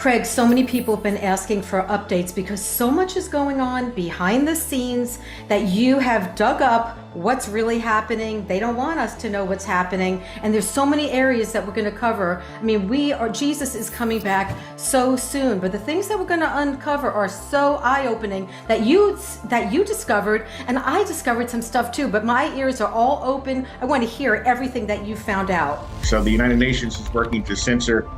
Craig, so many people have been asking for updates because so much is going on behind the scenes that you have dug up what's really happening. They don't want us to know what's happening. And there's so many areas that we're going to cover. I mean, Jesus is coming back so soon, but the things that we're going to uncover are so eye-opening that you discovered, and I discovered some stuff too, but my ears are all open. I want to hear everything that you found out. So the United Nations is working to censor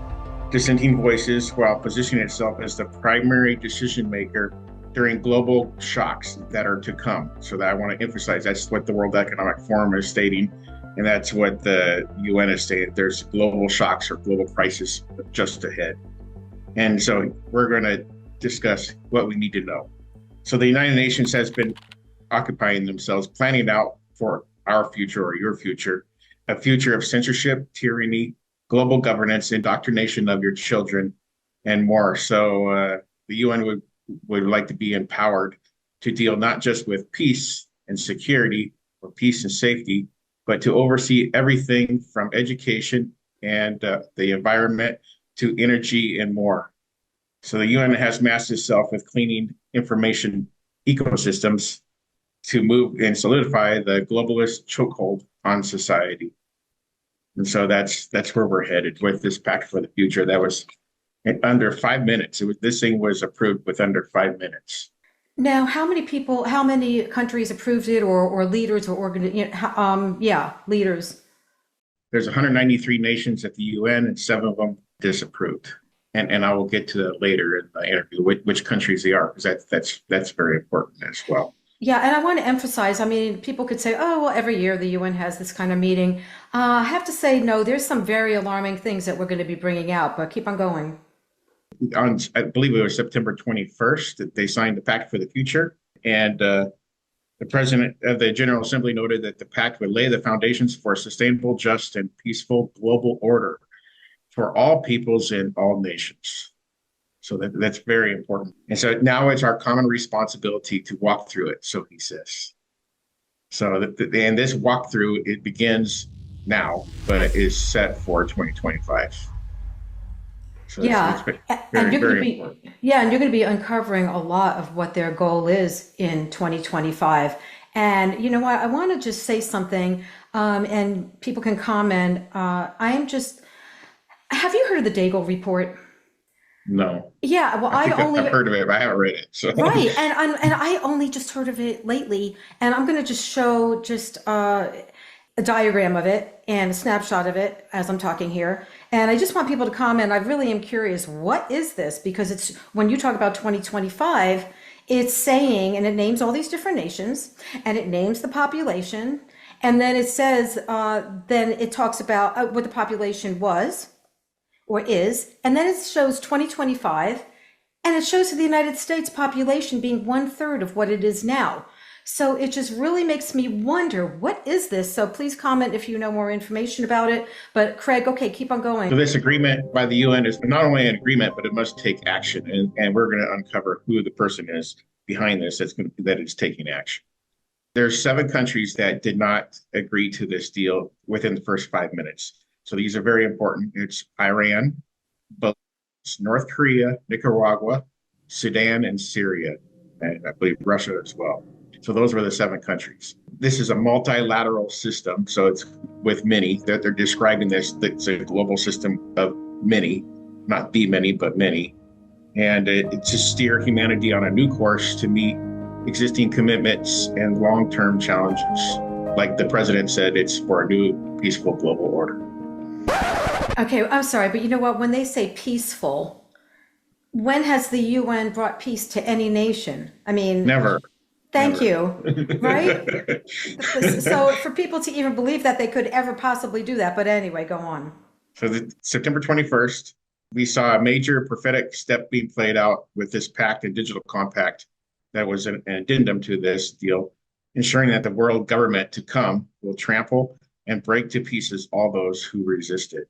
dissenting voices while positioning itself as the primary decision maker during global shocks that are to come. So that I want to emphasize, that's what the World Economic Forum is stating, and that's what the UN is stating. There's global shocks or global crisis just ahead. And so we're going to discuss what we need to know. So the United Nations has been occupying themselves, planning out for our future or your future, a future of censorship, tyranny, global governance, indoctrination of your children, and more. So the UN would like to be empowered to deal not just with peace and security or peace and safety, but to oversee everything from education and the environment to energy and more. So the UN has masked itself with cleaning information ecosystems to move and solidify the globalist chokehold on society. And so that's where we're headed with this Pact for the Future. That was in under 5 minutes. This thing was approved with under 5 minutes. Now, how many countries approved it, or leaders, or leaders? There's 193 nations at the UN, and 7 of them disapproved. And I will get to that later in the interview, which countries they are, because that's very important as well. Yeah, and I want to emphasize, I mean, people could say, oh, well, every year the UN has this kind of meeting. I have to say, no, there's some very alarming things that we're going to be bringing out, but keep on going. I believe it was September 21st that they signed the Pact for the Future. And the president of the General Assembly noted that the pact would lay the foundations for a sustainable, just, and peaceful global order for all peoples and all nations. So that's very important. And so now it's our common responsibility to walk through it, so he says. So and this walkthrough, it begins now, but it is set for 2025. So Yeah, and you're going to be important. and you're going to be uncovering a lot of what their goal is in 2025. And you know what? I want to just say something, and people can comment. Have you heard of the Daigle report? No. Yeah, well, I've heard of it, but I haven't read it. So. Right, and I only just heard of it lately, and I'm going to just show a diagram of it and a snapshot of it as I'm talking here. And I just want people to comment. I really am curious, what is this? Because it's, when you talk about 2025, it's saying, and it names all these different nations, and it names the population, and then it says, then it talks about what the population was or is, and then it shows 2025, and it shows the United States population being 1/3 of what it is now. So it just really makes me wonder, what is this? So please comment if you know more information about it. But Craig, okay, keep on going. So this agreement by the UN is not only an agreement, but it must take action. And we're going to uncover who the person is behind this that is taking action. There's 7 countries that did not agree to this deal within the first 5 minutes. So these are very important. It's Iran, North Korea, Nicaragua, Sudan, and Syria, and I believe Russia as well. So those were the 7 countries. This is a multilateral system, so it's with many. They're describing this, it's a global system of many, not the many, but many. And it's to steer humanity on a new course to meet existing commitments and long-term challenges. Like the president said, it's for a new peaceful global order. Okay, I'm sorry, but you know what? When they say peaceful, when has the UN brought peace to any nation? I mean, Never. Thank you. Right? So for people to even believe that they could ever possibly do that, but anyway, go on. So September 21st, we saw a major prophetic step being played out with this pact and digital compact that was an addendum to this deal, ensuring that the world government to come will trample and break to pieces all those who resist it.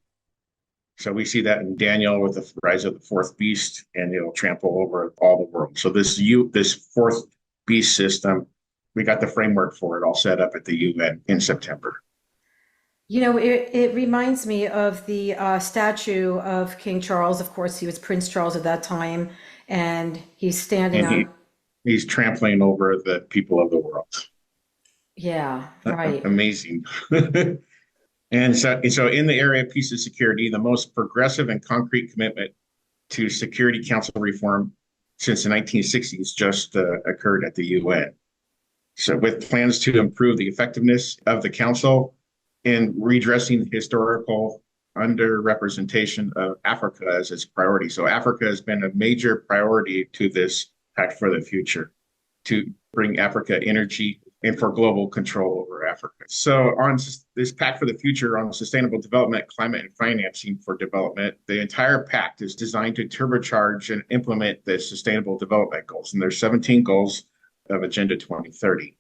So we see that in Daniel with the rise of the 4th beast, and it'll trample over all the world. So this 4th beast system, we got the framework for it all set up at the UN in September. It reminds me of the statue of King Charles. Of course, he was Prince Charles at that time, and he's standing And on, he's trampling over the people of the world. yeah, right. Amazing. And so in the area of peace and security, the most progressive and concrete commitment to Security Council reform since the 1960s just occurred at the UN. So with plans to improve the effectiveness of the council in redressing historical underrepresentation of Africa as its priority. So Africa has been a major priority to this Pact for the Future, to bring Africa energy and for global control over Africa. So on this Pact for the Future on sustainable development, climate, and financing for development, the entire pact is designed to turbocharge and implement the sustainable development goals. And there's 17 goals of Agenda 2030.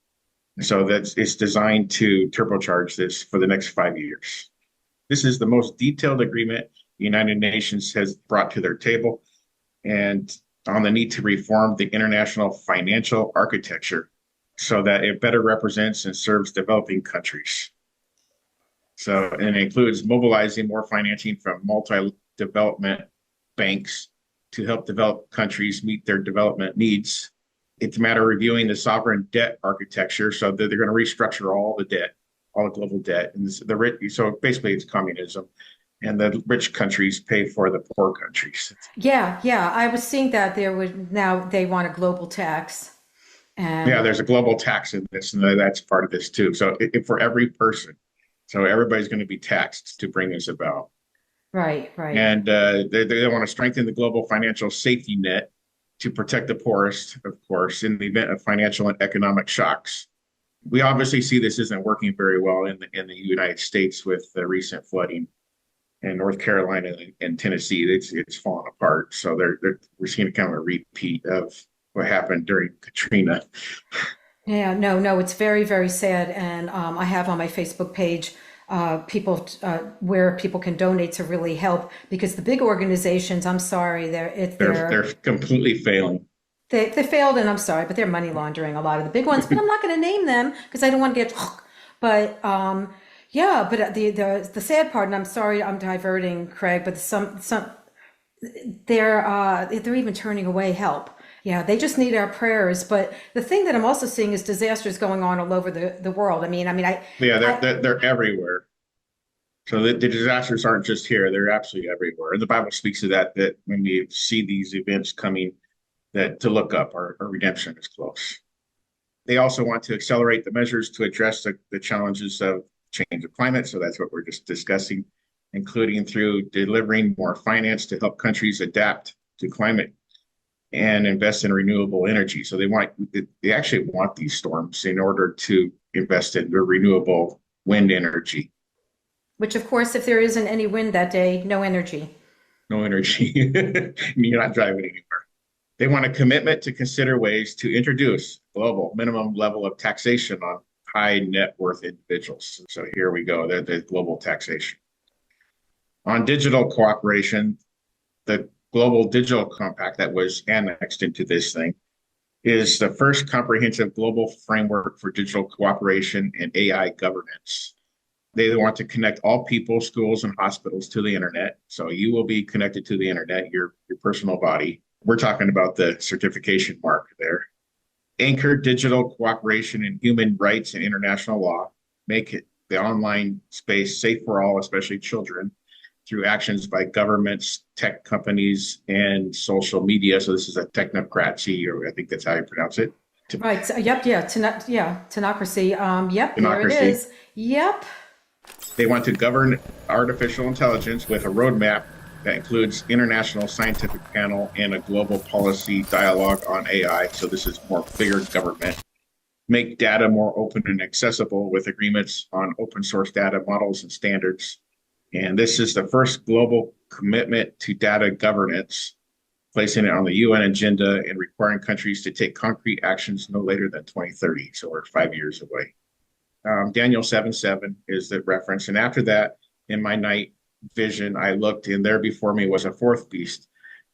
So it's designed to turbocharge this for the next 5 years. This is the most detailed agreement the United Nations has brought to their table, and on the need to reform the international financial architecture so that it better represents and serves developing countries. So, and it includes mobilizing more financing from multi-development banks to help developed countries meet their development needs. It's a matter of reviewing the sovereign debt architecture so that they're going to restructure all the debt, all the global debt. And so basically it's communism, and the rich countries pay for the poor countries. Yeah, yeah. I was seeing that now they want a global tax. Yeah, And there's a global tax in this, and that's part of this too. So for every person, so everybody's going to be taxed to bring this about. right, right. And they want to strengthen the global financial safety net to protect the poorest, of course, in the event of financial and economic shocks. We obviously see this isn't working very well in the United States with the recent flooding in North Carolina and Tennessee. It's fallen apart. So we're seeing kind of a repeat of what happened during Katrina. Yeah, no, no, it's very, very sad. And I have on my Facebook page people where people can donate to really help because the big organizations, I'm sorry, They're completely failing. they failed, and I'm sorry, but they're money laundering a lot of the big ones. But I'm not going to name them because I don't want to get. But yeah, but the sad part, and I'm sorry, I'm diverting, Craig, but some they're even turning away help. Yeah, they just need our prayers. But the thing that I'm also seeing is disasters going on all over the world. Yeah, I they're everywhere. So the disasters aren't just here; they're absolutely everywhere. And the Bible speaks to that when we see these events coming, that to look up, our redemption is close. They also want to accelerate the measures to address the challenges of change of climate. So that's what we're just discussing, including through delivering more finance to help countries adapt to climate and invest in renewable energy. So they actually want these storms in order to invest in the renewable wind energy. which of course, if there isn't any wind that day, no energy. No energy. You're not driving anywhere. They want a commitment to consider ways to introduce global minimum level of taxation on high net worth individuals. So here we go. The global taxation. On digital cooperation, the Global Digital Compact that was annexed into this thing is the first comprehensive global framework for digital cooperation and AI governance. They want to connect all people, schools, and hospitals to the internet. So you will be connected to the internet, your personal body. We're talking about the certification mark there. Anchor digital cooperation in human rights and international law. Make it the online space safe for all, especially children, through actions by governments, tech companies, and social media. So this is a technocracy, or I think that's how you pronounce it. Right. So, yep. Yeah. Tenocracy. Yep. There it Democracy. is. Yep. They want to govern artificial intelligence with a roadmap that includes international scientific panel and a global policy dialogue on AI. So this is more bigger government. Make data more open and accessible with agreements on open source data models and standards. And this is the first global commitment to data governance, placing it on the UN agenda and requiring countries to take concrete actions no later than 2030. So we're 5 years away. Daniel 7:7 is the reference. And after that, in my night vision, I looked, and there before me was a fourth beast,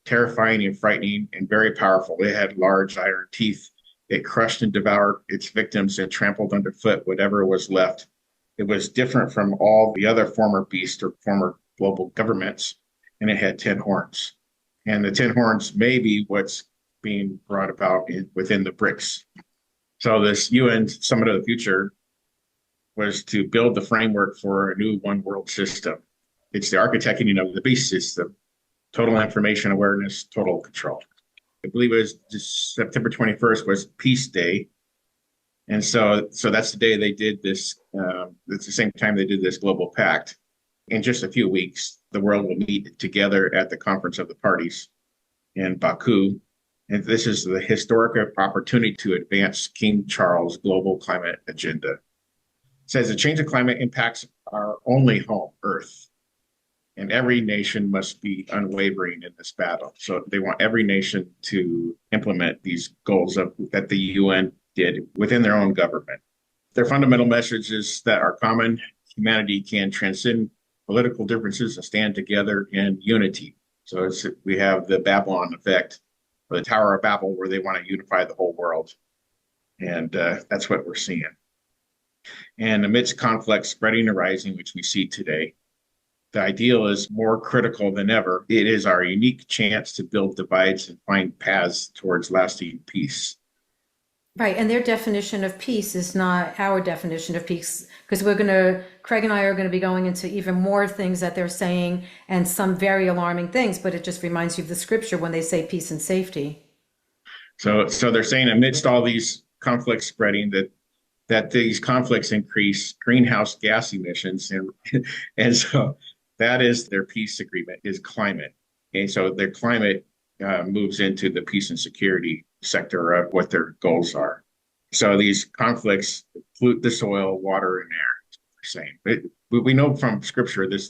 terrifying and frightening and very powerful. It had large iron teeth. It crushed and devoured its victims and trampled underfoot whatever was left. It was different from all the other former beasts or former global governments, and it had 10 horns. And the 10 horns may be what's being brought about within the BRICS. So this UN Summit of the Future was to build the framework for a new one world system. It's the architecting of the beast system, total information awareness, total control. I believe it was just September 21st was Peace Day. And so that's the day they did this. It's the same time they did this global pact. In just a few weeks, the world will meet together at the Conference of the Parties in Baku. And this is the historic opportunity to advance King Charles' global climate agenda. It says the change of climate impacts our only home, Earth. And every nation must be unwavering in this battle. So they want every nation to implement these goals that the UN did within their own government. Their fundamental message is that our common humanity can transcend political differences and stand together in unity. So we have the Babylon effect, or the Tower of Babel, where they want to unify the whole world. And that's what we're seeing. And amidst conflict spreading and rising, which we see today, the ideal is more critical than ever. It is our unique chance to build divides and find paths towards lasting peace. Right, and their definition of peace is not our definition of peace, because Craig and I are going to be going into even more things that they're saying and some very alarming things, but it just reminds you of the scripture when they say peace and safety. So they're saying amidst all these conflicts spreading that these conflicts increase greenhouse gas emissions, and so that is their peace agreement is climate, and so their climate moves into the peace and security sector of what their goals are. So these conflicts pollute the soil, water, and air. We know from scripture the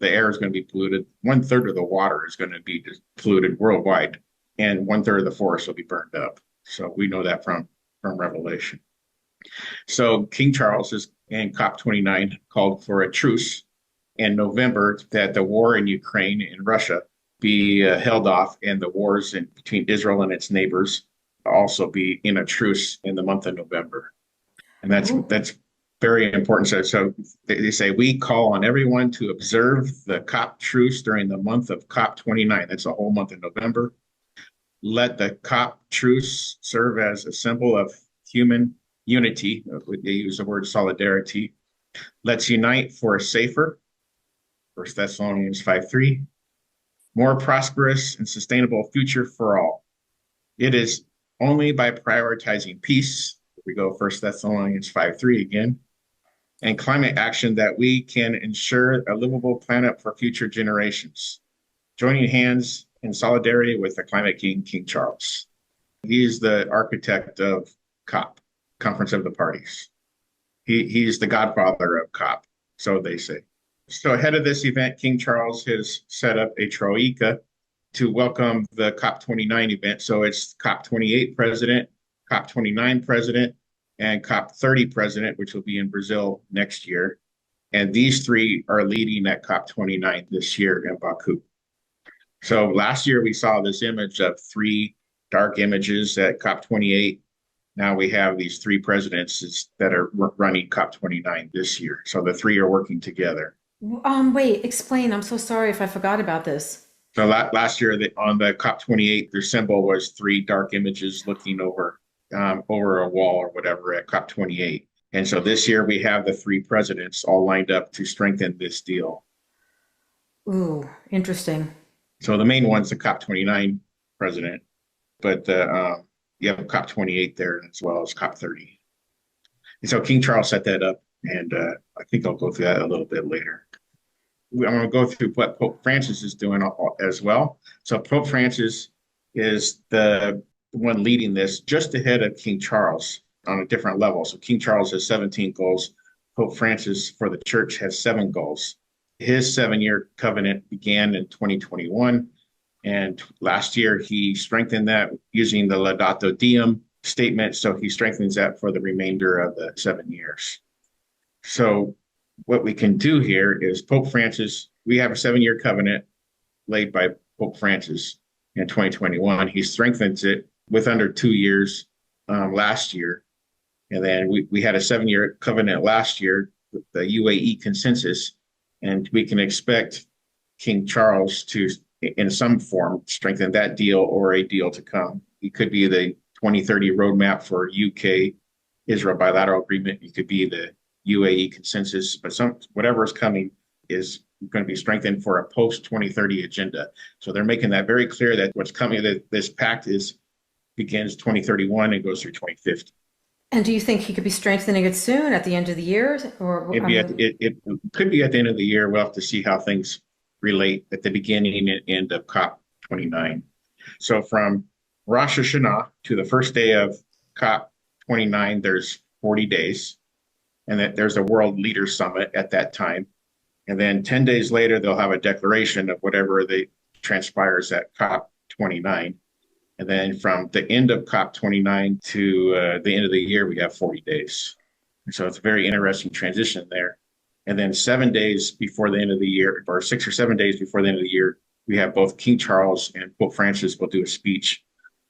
air is going to be polluted. 1/3 of the water is going to be polluted worldwide, and 1/3 of the forest will be burned up. So we know that from Revelation. So King Charles is in COP29 called for a truce in November that the war in Ukraine and Russia be held off, and the wars between Israel and its neighbors also be in a truce in the month of November. And that's very important. So they say we call on everyone to observe the COP truce during the month of COP29. That's the whole month of November. Let the COP truce serve as a symbol of human unity. They use the word solidarity. Let's unite for a safer, 1 Thessalonians 5:3, more prosperous and sustainable future for all. It is only by prioritizing peace, we go 1 Thessalonians 5:3 again, and climate action that we can ensure a livable planet for future generations. Joining hands in solidarity with the climate king, King Charles. He is the architect of COP, Conference of the Parties. He's the godfather of COP, so they say. So ahead of this event, King Charles has set up a troika to welcome the COP29 event. So it's COP28 president, COP29 president, and COP30 president, which will be in Brazil next year. And these three are leading at COP29 this year in Baku. So last year we saw this image of three dark images at COP28. Now we have these three presidents that are running COP29 this year. So the three are working together. Wait, explain. I'm so sorry if I forgot about this. So last year on the COP28, their symbol was three dark images looking over a wall or whatever at COP28. And so this year we have the three presidents all lined up to strengthen this deal. Ooh, interesting. So the main one's the COP29 president, but you have COP28 there as well as COP30. And so King Charles set that up, and I think I'll go through that a little bit later. I'm going to go through what Pope Francis is doing as well. So Pope Francis is the one leading this just ahead of King Charles on a different level. So King Charles has 17 goals. Pope Francis for the church has 7 goals. His 7-year covenant began in 2021. And last year, he strengthened that using the Laudato Deum statement. So he strengthens that for the remainder of the 7 years. So what we can do here is Pope Francis, we have a 7-year covenant laid by Pope Francis in 2021. He strengthens it with under 2 years last year. And then we had a 7-year covenant last year the UAE consensus, and we can expect King Charles to, in some form, strengthen that deal or a deal to come. It could be the 2030 roadmap for UK Israel bilateral agreement. It could be the UAE consensus, but whatever is coming is going to be strengthened for a post 2030 agenda. So they're making that very clear that what's coming, that this pact begins 2031 and goes through 2050. And do you think he could be strengthening it soon at the end of the year? Or, I mean, It could be at the end of the year. We'll have to see how things relate at the beginning and end of COP 29. So from Rosh Hashanah to the first day of COP 29, there's 40 days, and that there's a World Leaders Summit at that time. And then 10 days later, they'll have a declaration of whatever transpires at COP 29. And then from the end of COP 29 to the end of the year, we have 40 days. And so it's a very interesting transition there. And then 7 days before the end of the year, or 6 or 7 days before the end of the year, we have both King Charles and Pope Francis will do a speech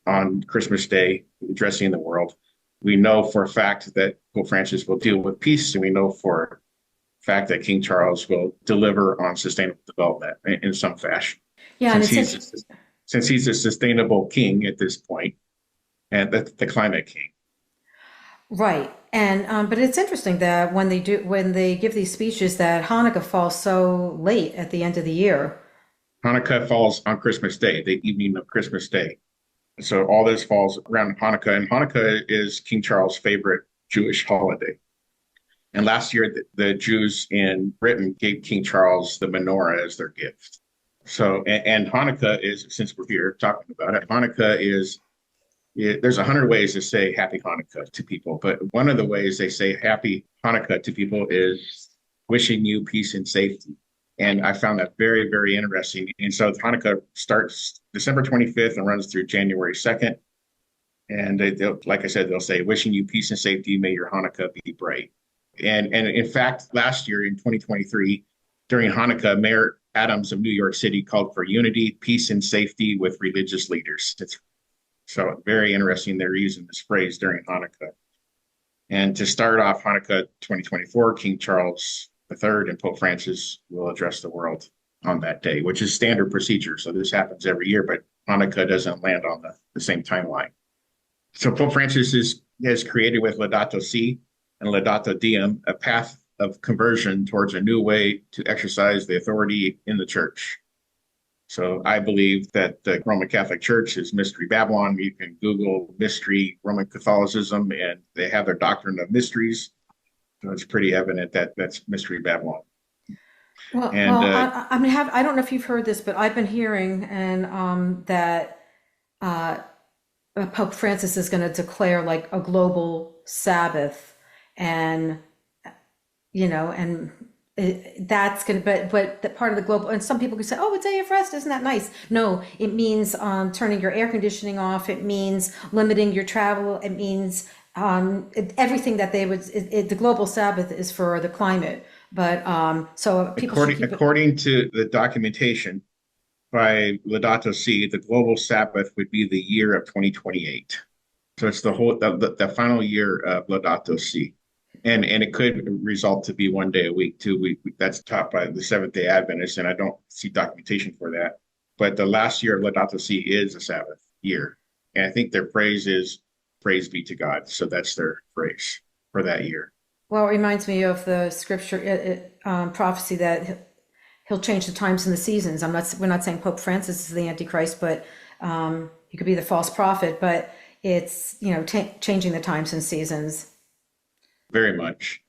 on Christmas Day addressing the world. We know for a fact that Pope Francis will deal with peace, and we know for a fact that King Charles will deliver on sustainable development in some fashion. yeah, and Since he's a sustainable king at this point, and the climate king. right. And but it's interesting that when they give these speeches that Hanukkah falls so late at the end of the year. Hanukkah falls on Christmas Day, the evening of Christmas Day. So all this falls around Hanukkah, and Hanukkah is King Charles' favorite Jewish holiday. And last year, the Jews in Britain gave King Charles the menorah as their gift. So, and Hanukkah is, since we're here talking about it, there's 100 ways to say Happy Hanukkah to people, but one of the ways they say Happy Hanukkah to people is wishing you peace and safety. And I found that very, very interesting. And so Hanukkah starts December 25th and runs through January 2nd. And like I said, they'll say, wishing you peace and safety, may your Hanukkah be bright. And in fact, last year in 2023, during Hanukkah, Mayor Adams of New York City called for unity, peace, and safety with religious leaders. So very interesting they're using this phrase during Hanukkah. And to start off Hanukkah 2024, King Charles III and Pope Francis will address the world on that day, which is standard procedure. So this happens every year, but Hanukkah doesn't land on the same timeline. So Pope Francis has created with Laudato Si and Laudato Deum a path of conversion towards a new way to exercise the authority in the church. So I believe that the Roman Catholic Church is Mystery Babylon. You can Google Mystery Roman Catholicism, and they have their doctrine of mysteries. So it's pretty evident that that's Mystery Babylon. And I don't know if you've heard this, but I've been hearing that Pope Francis is going to declare like a global Sabbath, and that's going to, but that part of the global, and some people could say, oh, a day of rest, isn't that nice? No, it means turning your air conditioning off. It means limiting your travel. It means everything that the global Sabbath is for the climate. But so people according to the documentation by Laudato Si, the global Sabbath would be the year of 2028. So it's the final year of Laudato Si. And it could result to be 1 day a week too. That's taught by the Seventh-day Adventists, and I don't see documentation for that. But the last year of Laudato Si is a Sabbath year, and I think their phrase is "Praise be to God." So that's their phrase for that year. Well, it reminds me of the scripture prophecy that he'll change the times and the seasons. We're not saying Pope Francis is the Antichrist, but he could be the false prophet. But it's changing the times and seasons. Very much.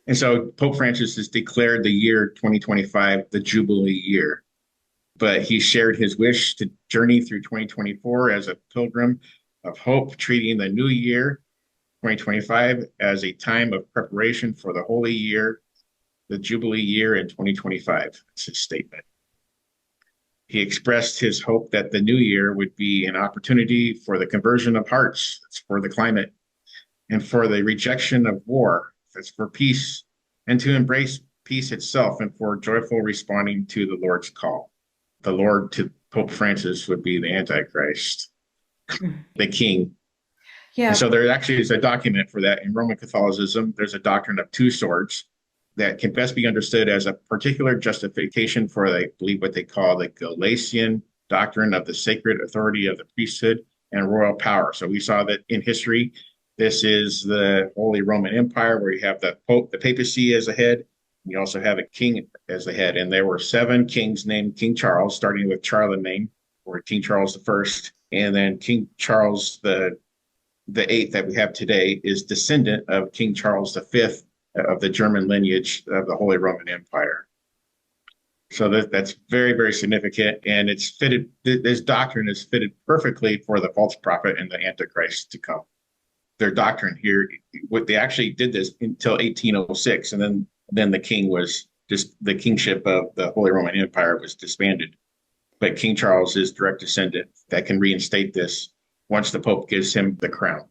And so Pope Francis has declared the year 2025 the Jubilee year, but he shared his wish to journey through 2024 as a pilgrim of hope, treating the new year 2025 as a time of preparation for the holy year, the Jubilee year in 2025. That's his statement. He expressed his hope that the new year would be an opportunity for the conversion of hearts, that's for the climate, and for the rejection of war, that's for peace, and to embrace peace itself, and for joyful responding to the Lord's call. The Lord to Pope Francis would be the Antichrist, the king. Yeah. And so there actually is a document for that in Roman Catholicism. There's a doctrine of two swords. that can best be understood as a particular justification for, I believe, what they call the Galatian doctrine of the sacred authority of the priesthood and royal power. So we saw that in history, this is the Holy Roman Empire, where you have the Pope, the papacy as a head. You also have a king as the head. And there were 7 kings named King Charles, starting with Charlemagne, or King Charles the First. And then King Charles the eighth that we have today is descendant of King Charles V of the German lineage of the Holy Roman Empire. So that's very, very significant. And it's fitted, this doctrine is fitted perfectly for the false prophet and the Antichrist to come. Their doctrine here, what they actually did this until 1806, and then the king was just, the kingship of the Holy Roman Empire was disbanded. But King Charles is direct descendant that can reinstate this once the Pope gives him the crown.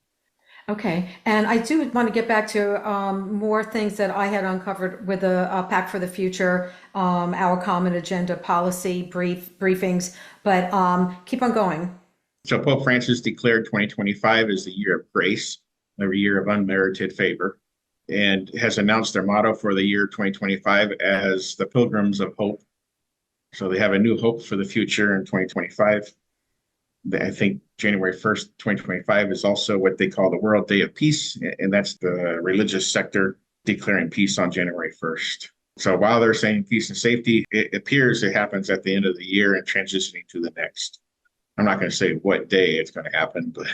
Okay, and I do want to get back to more things that I had uncovered with the Pact for the Future, our common agenda policy briefings, but keep on going. So Pope Francis declared 2025 as the year of grace, a year of unmerited favor, and has announced their motto for the year 2025 as the Pilgrims of Hope. So they have a new hope for the future in 2025. I think January 1st, 2025 is also what they call the World Day of Peace, and that's the religious sector declaring peace on January 1st. So while they're saying peace and safety, it appears it happens at the end of the year and transitioning to the next. I'm not going to say what day it's going to happen, but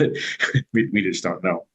we just don't know.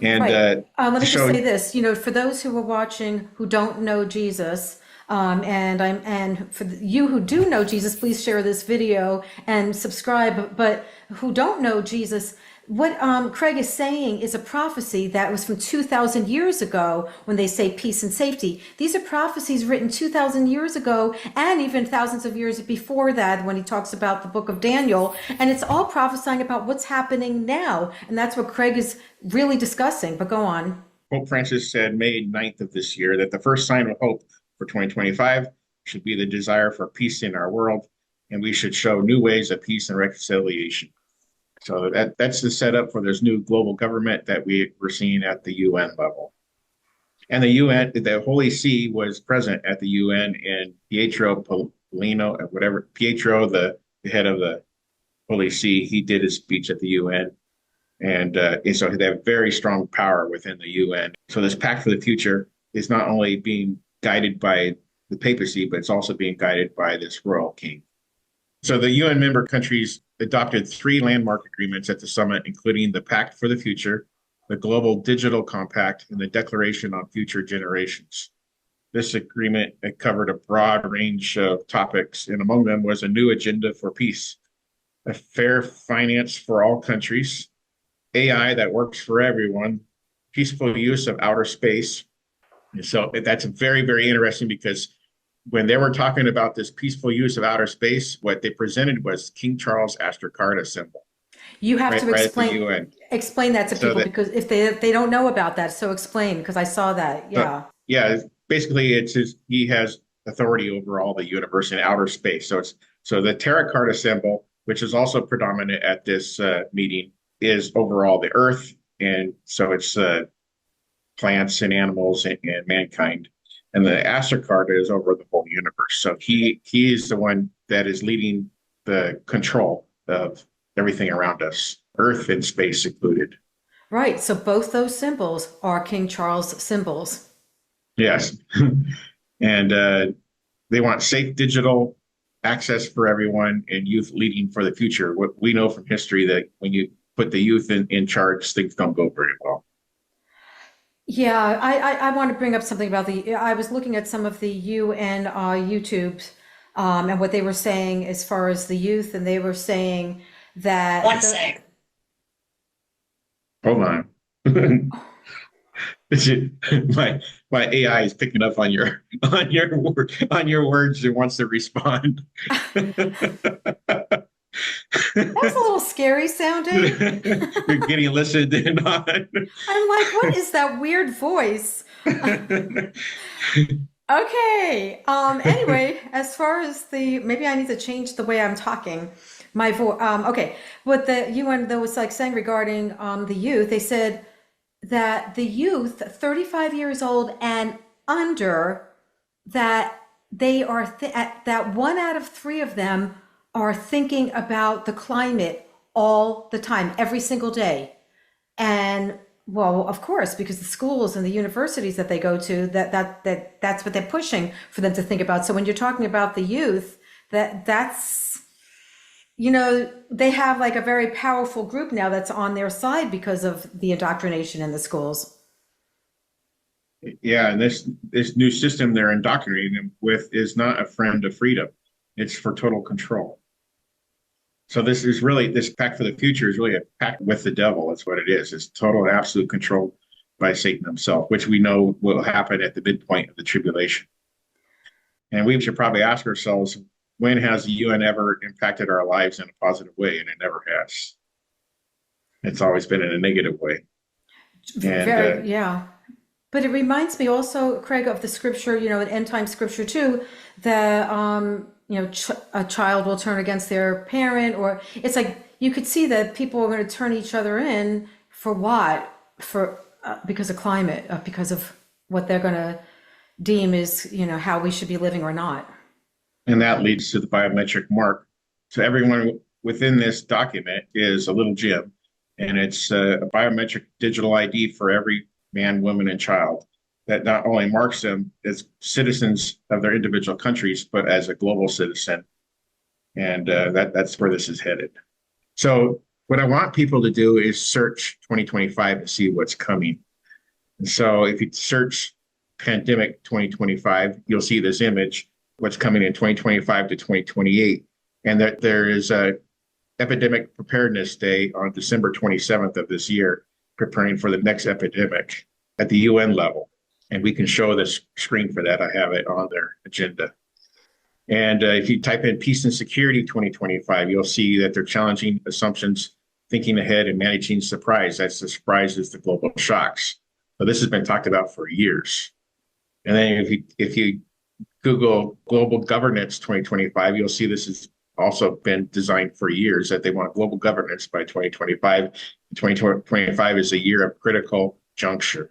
And Right. Let me just say this, for those who are watching who don't know Jesus, and for you who do know Jesus, please share this video and subscribe. But who don't know Jesus, what Craig is saying is a prophecy that was from 2,000 years ago when they say peace and safety. These are prophecies written 2,000 years ago and even thousands of years before that when he talks about the book of Daniel. And it's all prophesying about what's happening now. And that's what Craig is really discussing. But go on. Pope Francis said May 9th of this year that the first sign of hope for 2025 should be the desire for peace in our world, and we should show new ways of peace and reconciliation. So that's the setup for this new global government that we're seeing at the UN level. And the UN, the Holy See was present at the UN, and Pietro, the head of the Holy See, he did his speech at the UN. And so they have very strong power within the UN. So this Pact for the Future is not only being guided by the papacy, but it's also being guided by this royal king. So the UN member countries adopted 3 landmark agreements at the summit, including the Pact for the Future, the Global Digital Compact, and the Declaration on Future Generations. This agreement covered a broad range of topics, and among them was a new agenda for peace, a fair finance for all countries, AI that works for everyone, peaceful use of outer space. And so that's very, very interesting, because when they were talking about this peaceful use of outer space, what they presented was King Charles Astra carta symbol. You have to explain that to people, because if they don't know about that, so explain, because I saw that. Yeah. Yeah, basically he has authority over all the universe in outer space. So the Terra Carta symbol, which is also predominant at this meeting, is overall the earth, and so it's plants and animals and mankind. And the Astra carta is over the whole universe. So he is the one that is leading the control of everything around us, earth and space included. Right. So both those symbols are King Charles symbols. Yes. And they want safe digital access for everyone and youth leading for the future. What we know from history, that when you put the youth in charge, things don't go very well. Yeah, I want to bring up something about I was looking at some of the UN YouTubes and what they were saying as far as the youth, and they were saying that. One sec. Hold on. My AI is picking up on your words and wants to respond. That was a little scary sounding. You're getting listened in on. I'm like, what is that weird voice? Okay. Anyway, as far as maybe I need to change the way I'm talking. My voice. Okay. What the UN though was like saying regarding the youth, they said that the youth, 35 years old and under that they are that 1 out of 3 of them are thinking about the climate all the time, every single day. And well, of course, because the schools and the universities that they go to, that's what they're pushing for them to think about. So when you're talking about the youth, that's they have like a very powerful group now that's on their side because of the indoctrination in the schools. Yeah, and this new system they're indoctrinating them with is not a friend of freedom. It's for total control. So this pact for the future is really a pact with the devil. That's what it is. It's total and absolute control by Satan himself, which we know will happen at the midpoint of the tribulation. And we should probably ask ourselves, when has the UN ever impacted our lives in a positive way? And it never has. It's always been in a negative way. And Very, yeah. But it reminds me also, Craig, of the scripture, an end time scripture too, that a child will turn against their parent, or it's like you could see that people are going to turn each other in for what? For because of climate, because of what they're going to deem is, how we should be living or not. and that leads to the biometric mark. So everyone within this document is a little Jim, and it's a biometric digital ID for every man, woman, and child that not only marks them as citizens of their individual countries, but as a global citizen. And that's where this is headed. So what I want people to do is search 2025 and see what's coming. And so if you search pandemic 2025, you'll see this image, what's coming in 2025 to 2028. And that there is a epidemic preparedness day on December 27th of this year, preparing for the next epidemic at the UN level. And we can show this screen for that. I have it on their agenda. And if you type in peace and security 2025, you'll see that they're challenging assumptions, thinking ahead, and managing surprise. That's the surprise is the global shocks. So this has been talked about for years. And then if you Google global governance 2025, you'll see this has also been designed for years, that they want global governance by 2025. 2025 is a year of critical juncture.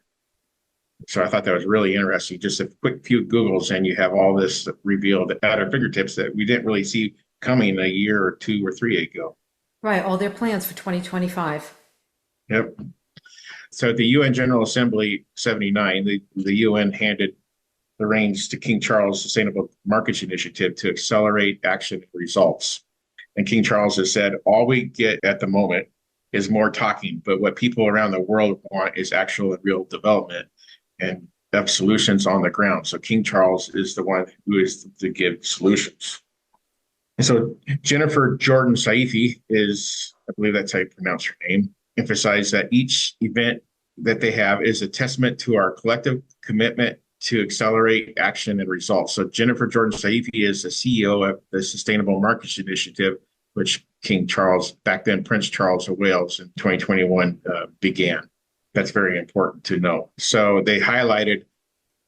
So I thought that was really interesting. Just a quick few Googles and you have all this revealed at our fingertips that we didn't really see coming a year or 2 or 3 ago. Right, all their plans for 2025. Yep. So at the UN General Assembly 79, the UN handed the reins to King Charles' Sustainable Markets Initiative to accelerate action and results. And King Charles has said, all we get at the moment is more talking, but what people around the world want is actual and real development and have solutions on the ground. So King Charles is the one who is to give solutions. And so Jennifer Jordan Saifi is, I believe that's how you pronounce her name, emphasized that each event that they have is a testament to our collective commitment to accelerate action and results. So Jennifer Jordan Saifi is the CEO of the Sustainable Markets Initiative, which King Charles, back then Prince Charles of Wales in 2021 began. That's very important to know. So they highlighted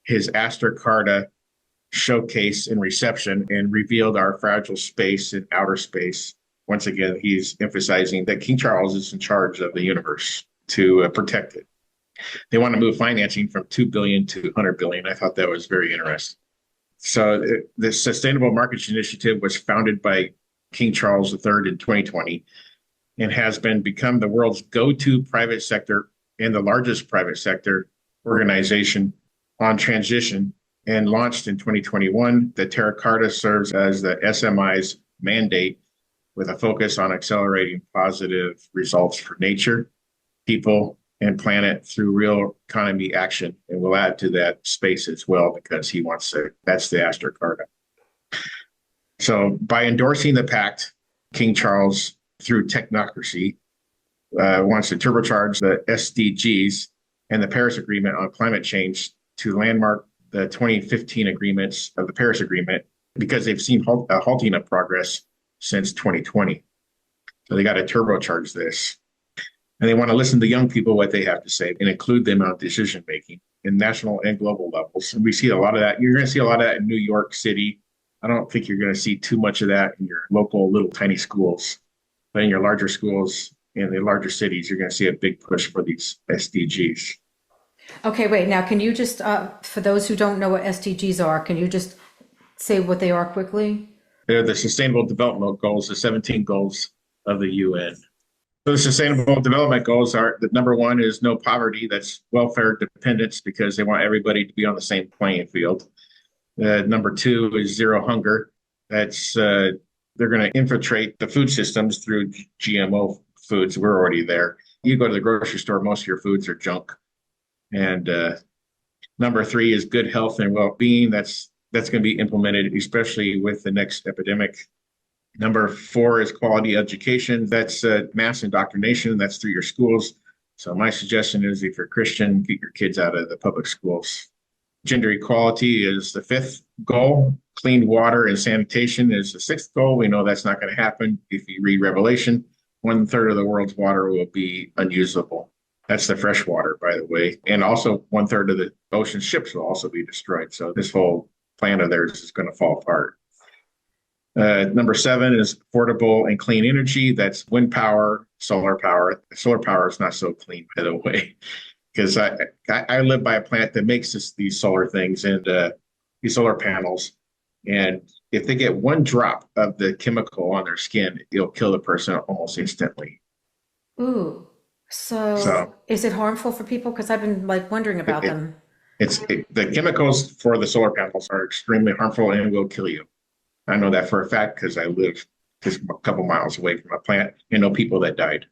his Astra carta showcase and reception and revealed our fragile space and outer space. Once again, he's emphasizing that King Charles is in charge of the universe to protect it. They want to move financing from 2 billion to 100 billion. I thought that was very interesting. So the Sustainable Markets Initiative was founded by King Charles III in 2020 and has become the world's go-to private sector and the largest private sector organization on transition, and launched in 2021. The Terra Carta serves as the SMI's mandate with a focus on accelerating positive results for nature, people, and planet through real economy action. And we'll add to that space as well because he wants to, that's the Astra Carta. So by endorsing the pact, King Charles, through technocracy, wants to turbocharge the SDGs and the Paris Agreement on climate change to landmark the 2015 agreements of the Paris Agreement because they've seen a halting of progress since 2020. So they got to turbocharge this. And they want to listen to young people, what they have to say, and include them on decision making in national and global levels. And we see a lot of that. You're going to see a lot of that in New York City. I don't think you're going to see too much of that in your local little tiny schools, but in your larger schools, in the larger cities, you're going to see a big push for these SDGs. Okay, wait, now can you just, for those who don't know what SDGs are, can you just say what they are quickly? They're the Sustainable Development Goals, the 17 goals of the UN. So the Sustainable Development Goals are the number one is no poverty. That's welfare dependence because they want everybody to be on the same playing field. Number two is zero hunger. That's they're going to infiltrate the food systems through GMO foods. We're already there. You go to the grocery store, most of your foods are junk. And number three is good health and well-being. That's going to be implemented, especially with the next epidemic. Number four is quality education. That's mass indoctrination. That's through your schools. So my suggestion is, if you're Christian, get your kids out of the public schools. Gender equality is the fifth goal. Clean water and sanitation is the sixth goal. We know that's not going to happen. If you read Revelation, 1/3 of the world's water will be unusable. That's the fresh water, by the way. And also 1/3 of the ocean ships will also be destroyed. So this whole plan of theirs is going to fall apart. Number seven is affordable and clean energy. That's wind power, solar power. Solar power is not so clean, by the way, because I live by a plant that makes these solar things and these solar panels. And if they get one drop of the chemical on their skin, it'll kill the person almost instantly. Ooh, so So is it harmful for people? Because I've been like wondering it, about it, them. the chemicals for the solar panels are extremely harmful and will kill you. I know that for a fact because I live just a couple miles away from a plant and know people that died.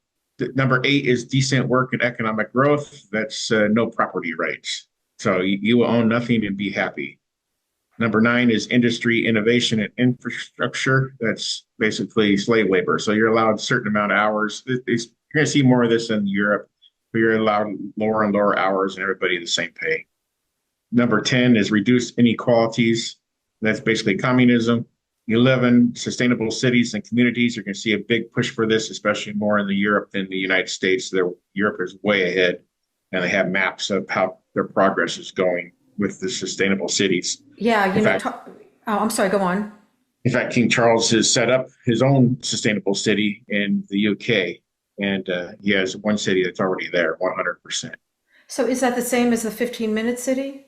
Number eight is decent work and economic growth. That's no property rights. So you will own nothing and be happy. Number nine is industry, innovation, and infrastructure. That's basically slave labor. So you're allowed a certain amount of hours. You're going to see more of this in Europe, where you're allowed lower and lower hours and everybody the same pay. Number 10 is reduce inequalities. That's basically communism. 11, sustainable cities and communities. You're going to see a big push for this, especially more in the Europe than the United States. Europe is way ahead, and they have maps of how their progress is going with the sustainable cities. Yeah, In fact, oh, I'm sorry, go on. King Charles has set up his own sustainable city in the UK, and he has one city that's already there, 100%. So is that the same as the 15-minute city?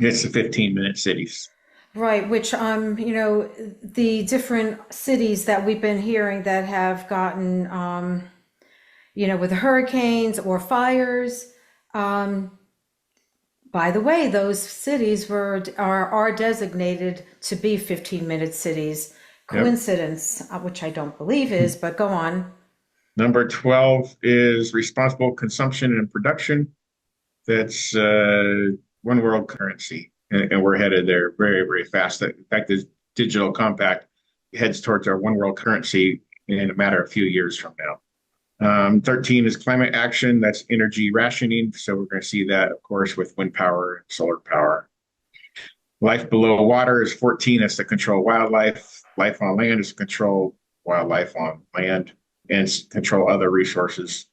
It's the 15-minute cities. Right, which the different cities that we've been hearing that have gotten with hurricanes or fires. Um, by the way, those cities are designated to be 15-minute cities. Yep. Coincidence, which I don't believe is, but go on. Number 12 is responsible consumption and production. That's one world currency. And we're headed there very, very fast. In fact, this digital compact heads towards our one world currency in a matter of a few years from now. 13 is climate action. That's energy rationing. So we're going to see that, of course, with wind power and solar power. Life below water is 14. That's to control wildlife. Life on land is to control wildlife on land and control other resources.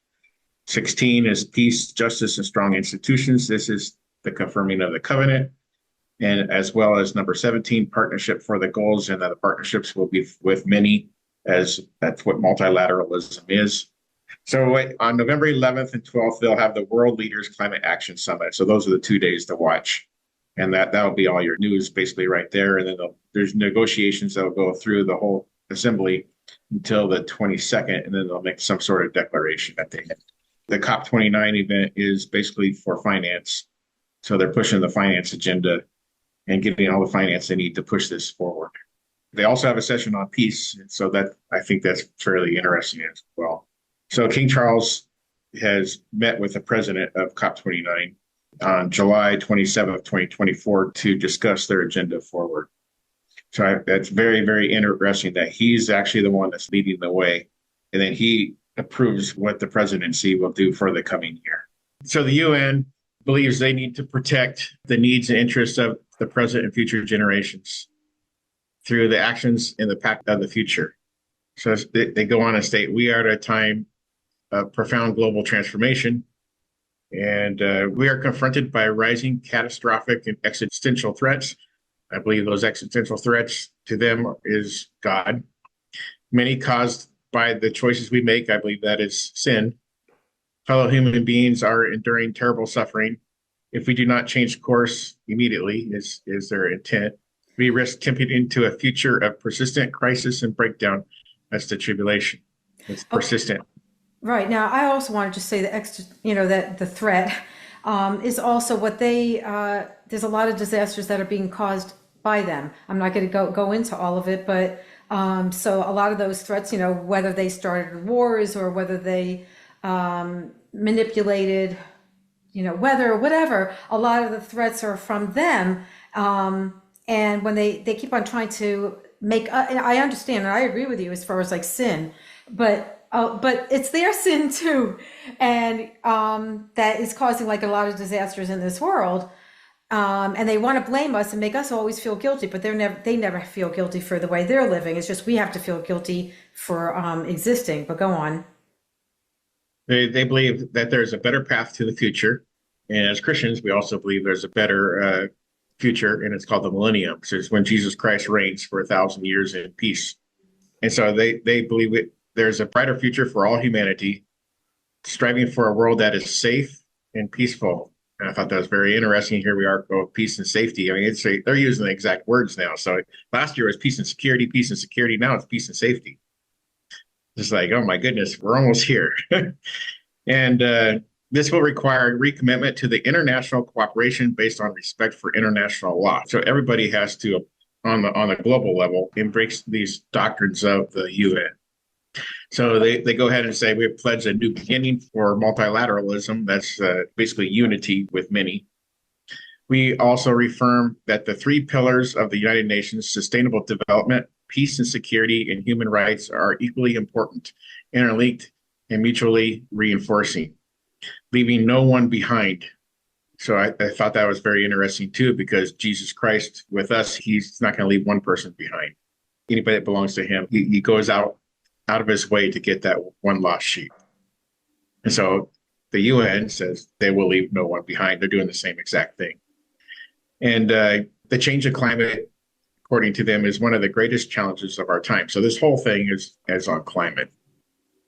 16 is peace, justice, and strong institutions. This is the confirming of the covenant. And as well as number 17, partnership for the goals, and that the partnerships will be with many, as that's what multilateralism is. So on November 11th and 12th, they'll have the World Leaders Climate Action Summit. So those are the 2 days to watch. And that'll be all your news basically right there. And then there's negotiations that'll go through the whole assembly until the 22nd, and then they'll make some sort of declaration at the end. The COP29 event is basically for finance. So they're pushing the finance agenda and getting all the finance they need to push this forward. They also have a session on peace. And so that I think that's fairly interesting as well. So King Charles has met with the president of COP29 on July 27th, 2024 to discuss their agenda forward. So that's very, very interesting that he's actually the one that's leading the way. And then he approves what the presidency will do for the coming year. So the UN believes they need to protect the needs and interests of the present and future generations through the actions in the pact of the future. So they go on and state, we are at a time of profound global transformation, and we are confronted by rising catastrophic and existential threats. I believe those existential threats to them is God. Many caused by the choices we make. I believe that is sin. Fellow human beings are enduring terrible suffering, If we do not change course immediately, is their intent, we risk tipping into a future of persistent crisis and breakdown. That's the tribulation. It's Oh, persistent. right. Now, I also want to just say the extra, that the threat is also what there's a lot of disasters that are being caused by them. I'm not going to go into all of it, but so a lot of those threats, whether they started wars or whether they manipulated, weather, whatever, a lot of the threats are from them. And when they keep on trying to make, and I understand and I agree with you as far as like sin, but it's their sin too, and that is causing like a lot of disasters in this world. And they want to blame us and make us always feel guilty, but they never feel guilty for the way they're living. It's just we have to feel guilty for existing. But go on. They believe that there's a better path to the future. And as Christians, we also believe there's a better future, and it's called the millennium. So it's when Jesus Christ reigns for 1,000 years in peace. And so they believe there's a brighter future for all humanity, striving for a world that is safe and peaceful. And I thought that was very interesting. Here we are, oh, peace and safety. I mean, they're using the exact words now. So last year was peace and security, peace and security. Now it's peace and safety. It's like, oh my goodness, we're almost here. And this will require recommitment to the international cooperation based on respect for international law. So everybody has to, on a global level, embrace these doctrines of the UN. So they go ahead and say we have pledged a new beginning for multilateralism. That's basically unity with many. We also reaffirm that the three pillars of the United Nations, sustainable development, peace and security, and human rights are equally important, interlinked, and mutually reinforcing, leaving no one behind. So I thought that was very interesting too, because Jesus Christ with us, he's not going to leave one person behind. Anybody that belongs to him, he goes out of his way to get that one lost sheep. And so the UN says they will leave no one behind. They're doing the same exact thing. And the change of climate, according to them, is one of the greatest challenges of our time. So this whole thing is on climate.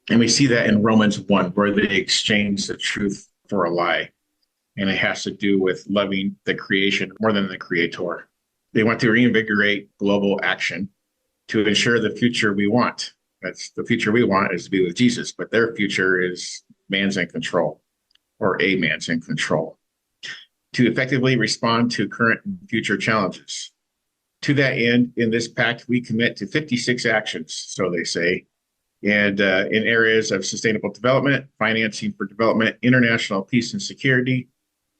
And we see that in Romans 1, where they exchange the truth for a lie. And it has to do with loving the creation more than the creator. They want to reinvigorate global action to ensure the future we want. That's the future we want, is to be with Jesus, but their future is man's in control, or a man's in control, to effectively respond to current and future challenges. To that end, in this pact, we commit to 56 actions, so they say, and in areas of sustainable development, financing for development, international peace and security,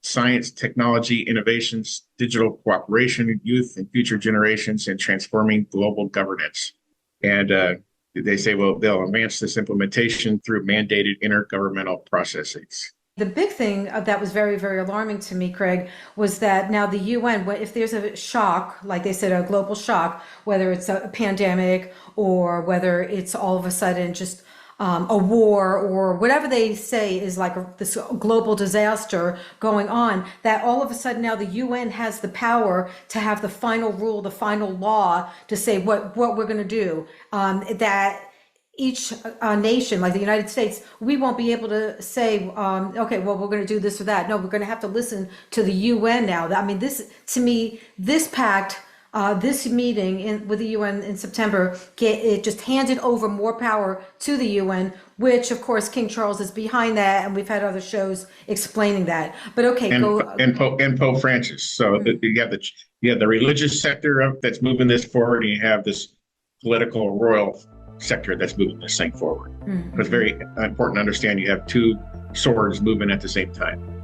science, technology, innovations, digital cooperation, youth and future generations, and transforming global governance. And they say, well, they'll advance this implementation through mandated intergovernmental processes. The big thing that was very, very alarming to me, Craig, was that now the UN, if there's a shock, like they said, a global shock, whether it's a pandemic or whether it's all of a sudden just a war or whatever they say is like this global disaster going on, that all of a sudden now the UN has the power to have the final rule, the final law to say what we're going to do. That each nation, like the United States, we won't be able to say, okay, well, we're going to do this or that. No, we're going to have to listen to the UN now. I mean, this, to me, this pact, this meeting with the UN in September, it just handed over more power to the UN, which, of course, King Charles is behind that, and we've had other shows explaining that. But okay, and Pope Francis. So you have the religious sector that's moving this forward, and you have this political royal sector that's moving this thing forward. It's very important to understand you have two swords moving at the same time.